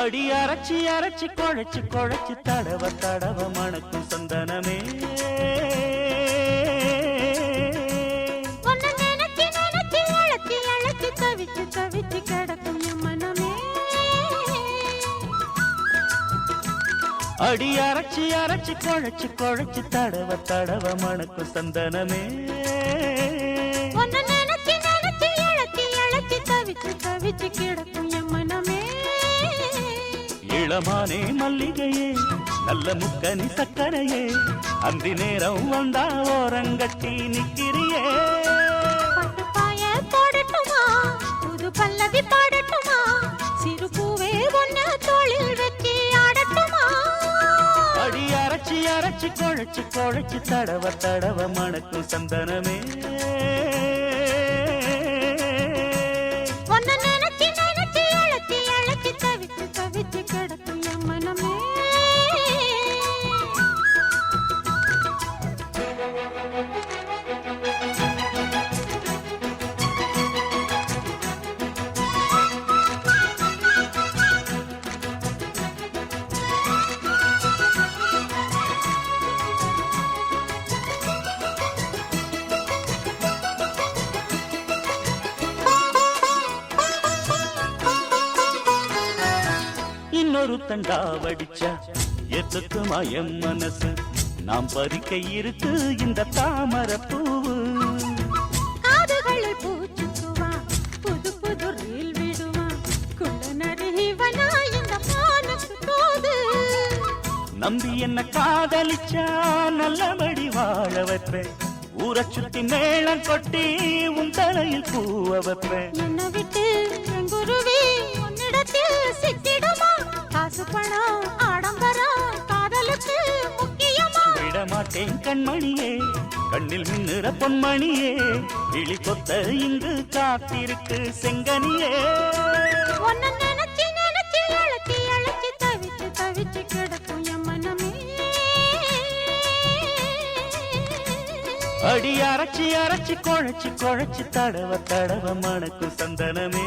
அடி அரைச்சி அரைச்சி குழைச்சு குழைச்சு தடவ தடவ மணக்கும் சந்தனமே தவிச்சு தவிச்சு கிடக்கும் என் மனமே அடி அரைச்சி அரைச்சி குழைச்சு குழைச்சு தடவ தடவ மணக்கும் சந்தனமே தவிச்சு தவிச்சு கிடக்கும் என் மனமே இளமானே மல்லிகையே நல்ல முக்கனி சக்கரையே அந்தி நேரம் வந்தா ஓரங்கட்டி நிக்கிறியே போடட்டுமா புது பல்லவி பாடட்டுமா சிறு பூவே ஒன்ன தோளில் வச்சு ஆடட்டுமா அடி அரைச்சி அரைச்சி குழைச்சு குழைச்சு தடவ தடவ மணக்கும் சந்தனமே ஒன்ன நினைச்சு நினைச்சு அழைச்சி அழைச்சி தவிச்சு தவிச்சு கிடக்கும் என் மனமே இன்னொரு தண்டா வடிச்சா எத்துக்குமா என் மனசு நாம் பறிக்க இருக்கு இந்த தாமரை பூவு காதுகளில் பூச்சுக்குவா புது புது ரீல் விடுவா குள்ள நரிவனா இந்த மானுக்கு தோது நம்பி என்ன காதலிச்சா நல்லபடி வாழ வைப்பேன் ஊரை சுத்தி மேளம் கொட்டி உன் தலையில் பூவ வைப்பேன் என்ன விட்டு எங்குருவி உன்னிடத்தில் சிக்கிடுமா காசு பணம் ஆடம்பரம் காதலுக்கு முக்கியமா விட மாட்டேன் கண்மணியே கண்ணில் மின்னுற பொன்மணியே கிளி கொத்த இங்கு காத்திருக்கு செங்கனியே ஒன்ன நினைச்சு நினைச்சு அழைச்சி அழைச்சி தவிச்சு தவிச்சு கிடக்கும் என் மனமே அடி அரைச்சி அரைச்சி குழைச்சு குழைச்சு தடவ தடவ மணக்கும் சந்தனமே